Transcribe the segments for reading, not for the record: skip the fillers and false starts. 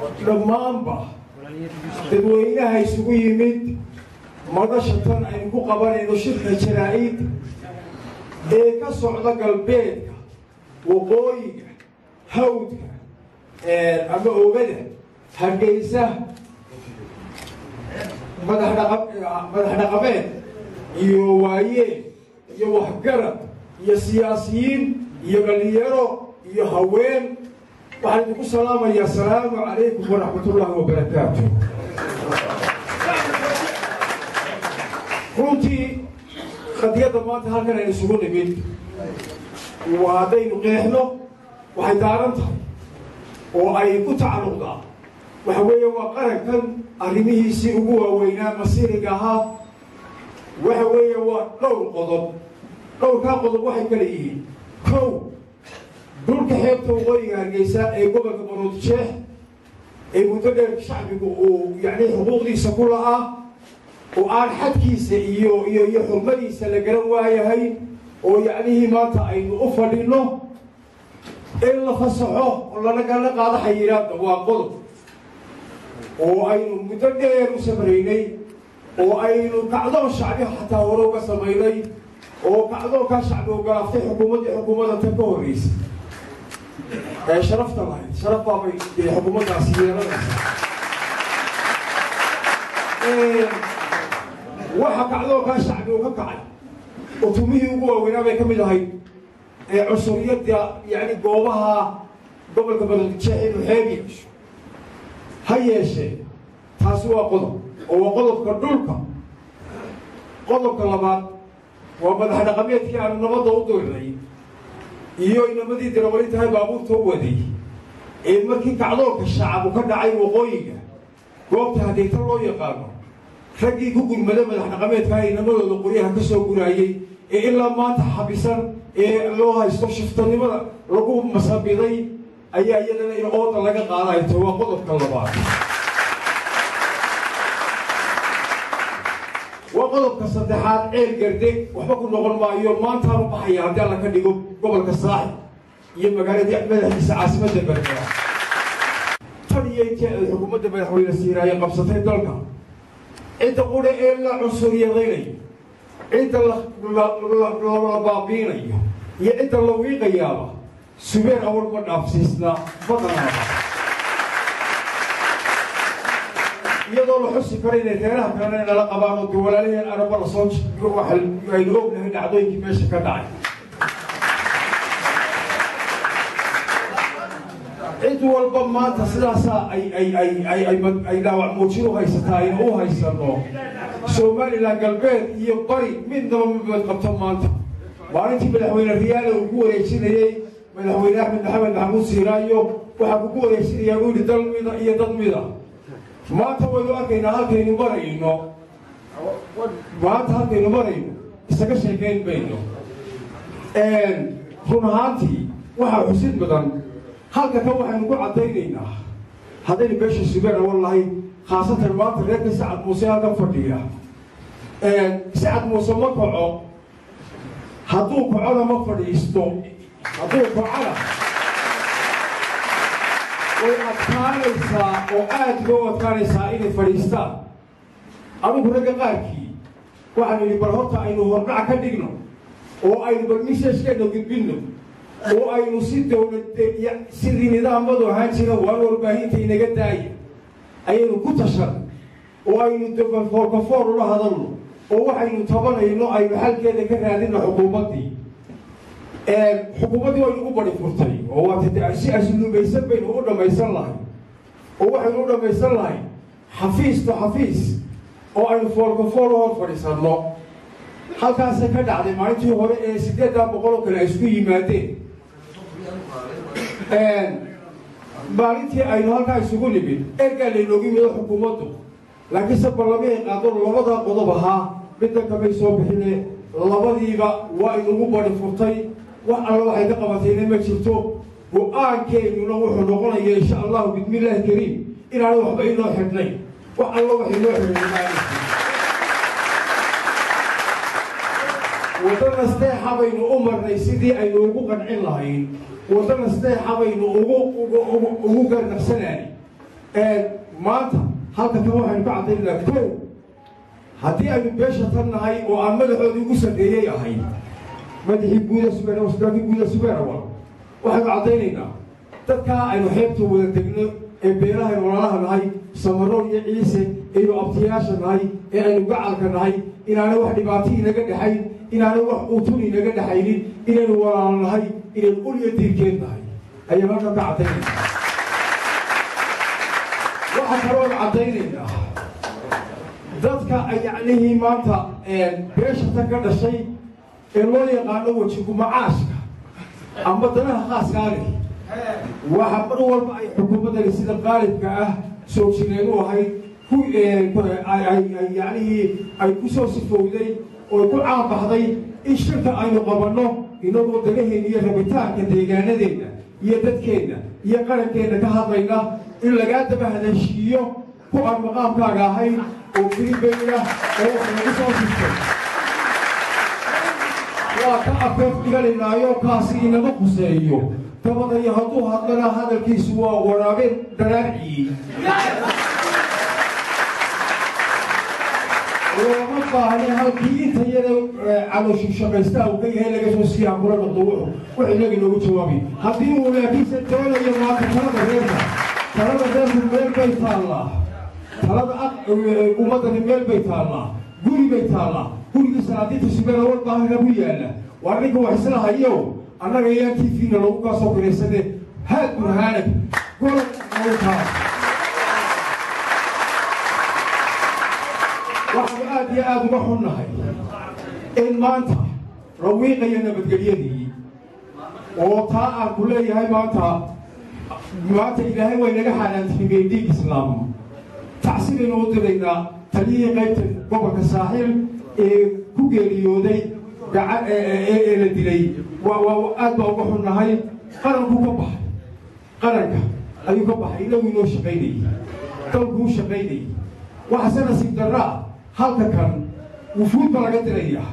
dhammaanba dadweynaha isugu yimid madashatan aynu ku qabanayno shirka jaraa'id ee ka socda galbeedka waqooyiga hawdka ama oogada hargeysa madax dhaqameed iyo waayeel iyo waxgarad iyo siyaasiyiin iyo dhalinyaro iyo haween waxaan idinku salaamayaa asalaamu calaykum waraxmatullaahi wabarakaatu. runtii qadiyadda maanta halkan aynu isugu nimid waa haddaynu qeexno waxay daaran tahay oo ay ku tacalluqdaa waxa weeye waa qarankan arrimihiisii ugu waaweynaa masiiriga ahaa waxa weeye waa dhowr qodob. dhowrkaa qodob waxay kala yihiin kow dhulka xeebta waqooyiga hargeysa ee gobolka maroodijeex ee muddo dheer shacbigu uu yacni xuquuqdiisa ku la'aa oo aan xadkiisa iyo xurmadiisa la garan waayahay oo yacnihii maanta aynu u fadhinno in la fasaxo oo lagala qaado xayiraadda waa qodob oo aynu muddo dheer u samraynay oo aynu kacdoon shacbi xataa hore uga samaynay oo kacdoonkaa shacbi ogolaaftay xukuumadda tan ka horreysay ee sharafta lahayd sharaf baabay xukuumaddaasi yeelanaysa. waxa kacdoonkaa shacbi uga kacay oo tumihii ugu waaweynaa bay ka mid ahayd cunsuriyadda yacni goobaha gobolka maroodijeex inuu xeeb yeesho ha yeeshee taasi waa qodob oo waa qodobka dhulka. qodobka labaad waa madax dhaqameedkii aanu nabadda u durinay iyo inamadii dirawali tahay baabuurta u waday ee markii kacdoonka shacabu ka dhacay waqooyiga goobta hadayta loo yaqaano raggii ku gurmada madax dhaqameedka inamadooda qoryaha ka soo guraayey ee ilaa maanta xabisan ee loo haysto shiftanimada lagu masabiday ayaa iyadana in ooda laga qaadayto waa qodobka labaad. waa qodobka saddexaad ceel garde waxba ku noqon maayo maantaanu baxaya haddii alla ka dhigo gobolka saaxib iyo magaaladii madaxiisa caasimadda berbera. tan iyo intii ay xukuumadda madaxweyne siiraaye qabsatay dalka cidda qudha ee la cunsuriyadaynayo cidda la baabiinayo iyo cidda la wiiqayaaba subeer awal ma dhaafsiisna badanaaba iyadoo la xusi karo inay reeraha kalena nala qabaan oo walaalaheen araba la soo aynu ognahay dhacdooyinkii meesha ka dhacay. cid walba maanta sidaasaa ay dhaawac muujin u haysataa ayna u haysano somalilan galbeed iyo bari midnaba mabad qabto maanta. maalintii madaxweyne riyaale uu ku wareejinayey madaxweyne axmed maxamed maxamuud siiraayo waxaa kugu wareejinayaa buu yidhi dal mida iyo dad mida. maanta waynu arkaynaa halkaynu marayno isaga sheekayn bayno. run ahaantii waxaa xusid badan halka kan waxaynu ku caddaynaynaa haddaynu beesha subeer awal lahay khaasatan maanta reerka sacad muuse halkan fadhiya. sacad muuse ma kaco hadduu kacona ma fadhiisto hadduu kacona way adkaanaysaa oo aad loo adkaanaysaa inay fadhiistaan. adigu ragga qaarkii waxaanu yidhi bal horta aynu hordhac ka dhigno oo aynu bal misashkeena gudbinno oo aynu si sidii nidaamadu ahaan jira waan warbaahinta inaga daaya ayaynu ku tashan oo aynu foorkafoor ula hadalno oo waxaynu tabanayno aynu xalkeeda ka raadino xukuumaddii. xukuumaddii waynu u badi furtay oo waata si asluubaysan baynu u dhammaysan lahay oo waxaynu u dhammaysan lahay xafiis to xafiis oo aynu foorkafoor u hor fadhiisanno. halkaasay ka dhacday maalintii hore ee 800 oo kale ay isku yimaadeen. maalintii aynu halkaa isugu nimid ergaa laynoogu yimido xukuumaddu laakiinse barlamihii qaado labada qodob ahaa midda kamay soo bixine labadiiba waa inugu badi furtay. wax alla waxay ka qabatayna ma jirto. go-aankeennuna wuxuu noqonaya insha allahu bismillaahi kariim inaanu waxba inoo xidhnayn. wax alla wax inoo xidhnay wadana steexa baynu u marnay sidii aynu ugu qancin lahayn wadana steexa baynu ugu garnaqsanaani maanta halka kan waxaynu ka caddaynaa kow haddii aynu beesha tan nahay oo aan madaxoodii ugu sarreeyey ahay madaxii guuda subeer wasdaakii guuda subeerawal waxaynu caddaynaynaa dadkaa aynu xeebta wada degno ee beelahaynu walaalaha nahay samaroon iyo ciise aynu abtiyaasha nahay ee aynu gacalka nahay inaanay wax dhibaato inaga dhexayn inaanay wax uutun inaga dhexaynin inaynu walaalo nahay inaynu uliyo diirkeed nahay ayaynu halkan ka caddaynaynaa waxaa kaloo caddaynaynaa dadka yacnihii maanta beesha tan ka dhashay ee loo yaqaano wejigu macaashka ama danaha khaaskaa leh waxa mar walba ay xukuumaddani sida qaalibka ah soo jireen u ahayd yacnihii ay ku soo sifowday oo ku caanbaxday in shirka aynu qabanno inagoo danaheena iyo rabitaanka deegaanadeenna iyo dadkeenna iyo qarankeenna ka hadlayna in lagaa daba hadashiiyo ku aan maqaamkaaga ahayn oo filibayna oo wax lagu soo sifto waa ka afeef dhigalinaayo kaasi inaga quseeyo dabadayo hadduu hadlana hadalkiisu waa waraabeen daraarcii looma baahne halkii inta yada calooshu shaqaystaa uu ka yahay laga soo siiyaa kula noqdo wax inaga inoogu jawaabi haddii uu laakiinse doonayo maanta talada reerku meel bay taallaa talada ummaddani meel bay taallaa guri bay taallaa gurigii salaadiinta subeera walbaahaga ku yaalla waa ninka wax isla hayo annaga yaa t v-na lagu kaasoo garaysane haad burhaanag golol mawtaa waxaanu aad iyo aada uga xunnahay in maanta rawiiqaya nabadgelyadii oo taa aan ku leeyahay maanta ilaahay way naga xaanaantinimey dhiig islaam tacsibaynu u diraynaa taliyihii qaybta gobolka saaxiil ee ku geeriyooday ee la dilay aad baa uga xunnahay qaranku ka baxay qaranka ayuu ka baxay inagu inoo shaqaynayey dalkuu shaqaynayey waxase nasiib darraa halka kan wufuud ba laga diraya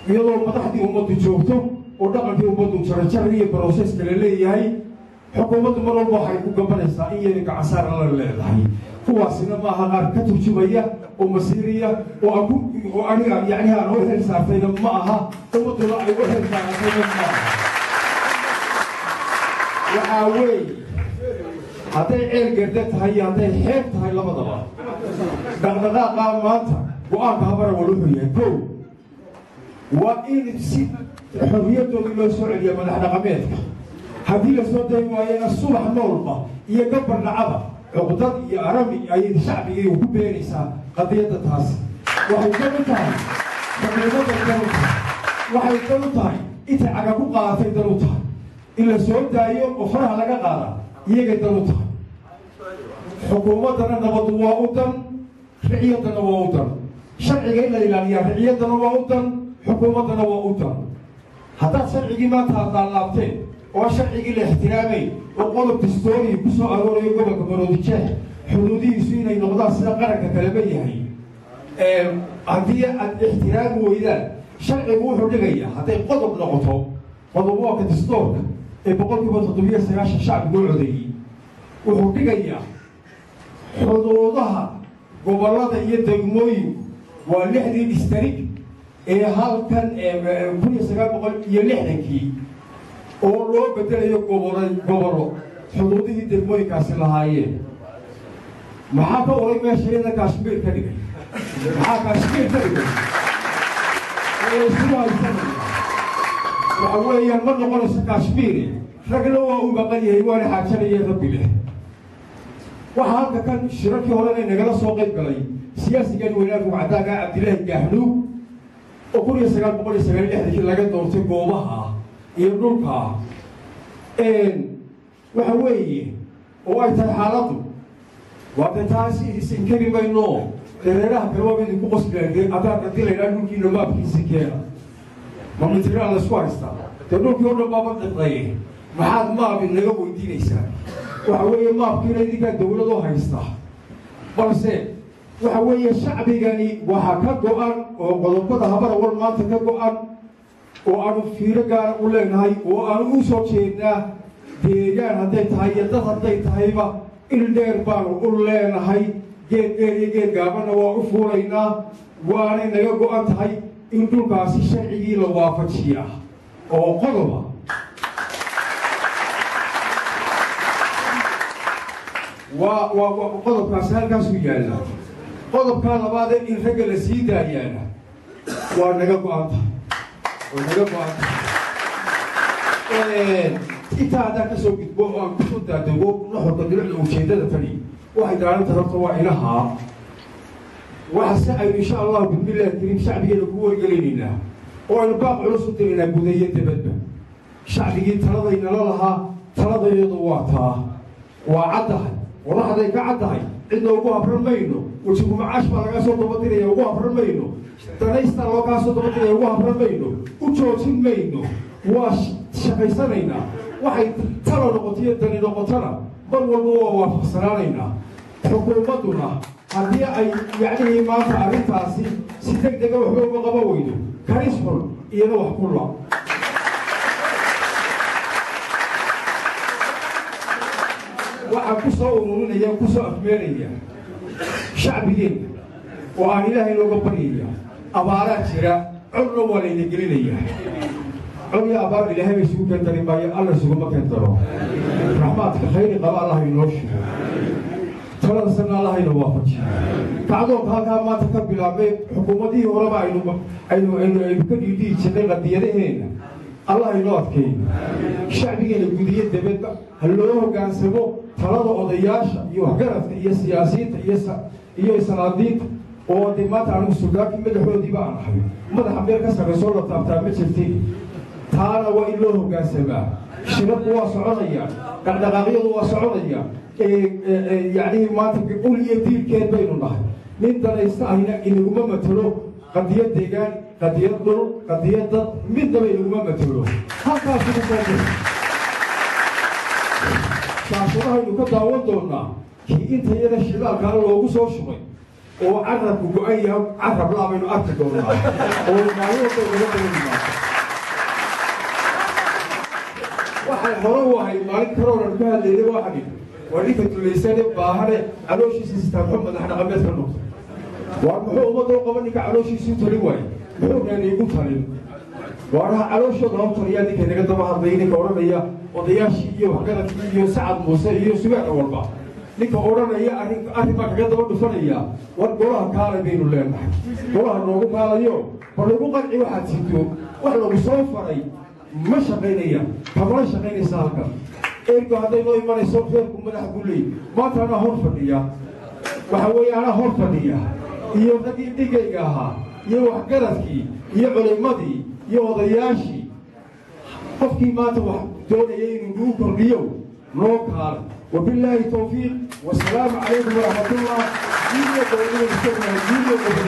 iyadoo madaxdii ummaddu joogto oo dhaqankii ummaddu jarajar iyo broses kale leeyahay xukuumaddu mar walba waxay ku gabanaysaa in yada gacansaara la leedahay kuwaasina maaha qaar ka turjumaya oo masiiriya oo aniga yacni aan u xil saartayna ma aha ummadduna ay u xil saaratayna ma aha waxaa weeye hadday ceel garda tahay iyo hadday xeeb tahay labadaba dhaqdhaqaaqaa maanta go-aanka habara wal wuxuu yahay kow waa in si xorriyadoodii loo soo celiya madax dhaqameedka haddii la soo day waayana subax noolba iyo gabar dhacaba cuqdad iyo arami ayay shacbigii ku beenaysaa qadiyadda taasi waxay dan u tahay daqiiqaday dan u tahay waxay dan u tahay intay caga ku qaadatay dan u tahay in la soo daayo oo faraha laga qaada iyagay dan u tahay xukuumaddana nabaddu waa u dan riciyaddana waa u dan sharciga in la ilaaliyaa riciyaddana waa u dan xukuumaddana waa u dan haddaad sharcigii maanta aad laalaabteen oo sharcigii la ixtiraamay oo qodob dastooriyi ku soo aroorayo gobolka maroodijeex xuduudihiisu inay noqdaan sida qaranka kaleba yahay haddii aad ixtiraami weydaan sharcigu wuxuu dhigayaa hadday qodob noqoto qodoboka dastoorka ee 790 shacbigu codeeyey wuxuu dhigayaa xuduudaha gobollada iyo degmooyinku waa 6 district ee halkan 1960kii oo loo bedelayo gobollo xuduudihii degmooyinkaasi lahaayeen maxaa ka oray meeshayada kaashmiir ka dhigay maxaa kaashmiir ka dhigay waxa weeyaan ma noqonayso kaashmiiri ragna waa u maqan yahay waana xaajanaya rabbi leh waxaa halka kan shirarkii horena nagala soo qayb galay siyaasigan weynaanku cadaaga cabdilaahi gaaxnuug oo 1996 laga doortay goobaha iyo dhulka waxa weeye oo ay tahay xaaladdu waa taasi isinkari mayno dareeraha kale waa idinku qoslayay adaan haddii la yidhaha dhulkiina maabkiisi keena ma mitiraan laysku haystaa dee dhulkii o dhan baaba dhiqday maxaad maab inaga weydiinaysaa waxa weeye maabkiina idinkaa dawlad oo haysta balse waxa weeye shacbigani waxa ka go-an oo qodobada habara war maanta ka go-an oo aanu fiiro gaara u leenahay oo aanu u soo jeednaa deegaan hadday tahay iyo dad hadday tahayba الدير بانو أولينا هاي جيد قابلنا وقفولينا وانا نيقو أنت هاي إنتو كاسي الشرعي لوافد شيئا أو قضبا وقضب كاسي هل كاسو يانا قضب كان بعد إن رجل سيدا يانا وانا نيقو أنت إنت هذا كسو بتبوع أن كسو تدبوع نحط دلوقتي وشيدة فري واحد على ترطوا إلها وحسأل إن شاء الله بسم الله الكريم شعبي القوة قليلنا والباق عرسوا لنا بداية تبدأ شعبي ترضينا لها ترضي ضواتها وعدها والله هذا كعدها إنه وقوها برمينه وشوفوا معاش ما لقى صوت بطيرة وقوها برمينه تنايست لقى صوت بطيرة وقوها برمينه وشوفين مينه واش شقيسانينا waxay talo noqotay tani noqotana bal walba waa fasaranayna xukuumaduna hadii ay yaani maanta arintaasi si degdeg ah wax uga qaba weydo karis xul iyana wax ku la waxa ku soo ururinaya ku soo afmeeraya shacbigeena oo aan ilaahay looga baryaya abaara jira cunno waleena gelinaya عمي أبار اللي هم يسوق كنتري باي الله يسوق ما كنترو رحمتك خير قبل الله ينوش ترى سنة الله ينوافق كعدو كذا ما تقبل أبي حكومتي وربع إنه كل يدي شيء قديه هنا الله ينوافق شعبي الجودية دبت هلو كان سبوا ثلاث قضياش يهجرت هي سياسية هي سناديد ودمات عن السوداء مدحوا دي بقى حبيب مدح أمريكا سرسولة تابع مشتي تانا وإلوه قاسبا شرب واسعونيا دقدقاقيض واسعونيا يعني ما تقول يدير كيد بين الله من دنا يستاهل إنه ما مثلو قضية ديجان قضية دور قضية ضد من دنا إنه ما مثلو هكذا في الموضوع شاشرها إنه كداون دورنا كي أنت يدا الشباب قالوا له وصو شوي وعرف بقوية عرف لا منه أكتر دورنا وما يوصل waxay hore u ahayd maalin karoona ka hadlayay waxay wadinka tulaysanay baahane calooshiisa istaamxo madax dhaqameed ka noqdo waa muxuu ummadda u qaban ninka calooshiisu tali waay muxuu igu talin waana calooshooda loo taliyaa ninka naga daba hadlay ninka odhanaya odayaashii iyo waxgaradkii iyo sacad muuse iyo subaxa walba ninka odhanaya arrinbaa kaga daba dhufanaya war golaha kaalay baynu leenahay golaha noogu kaalayo bal lagu qanci waxaad sito wax lagu soo faray ما شقينيا كمان شقيني سالكا إيركو هذا ينوي من الصوت فيكم من أقولي ما ترى هون فديا وحوي أنا هون فديا يوم تدي دقيقها يوم حكرتكي يوم علمتي يوم ضياشي قفكي ما تروح دون ينوي كرديو نوكال وبالله التوفيق والسلام عليكم ورحمة الله.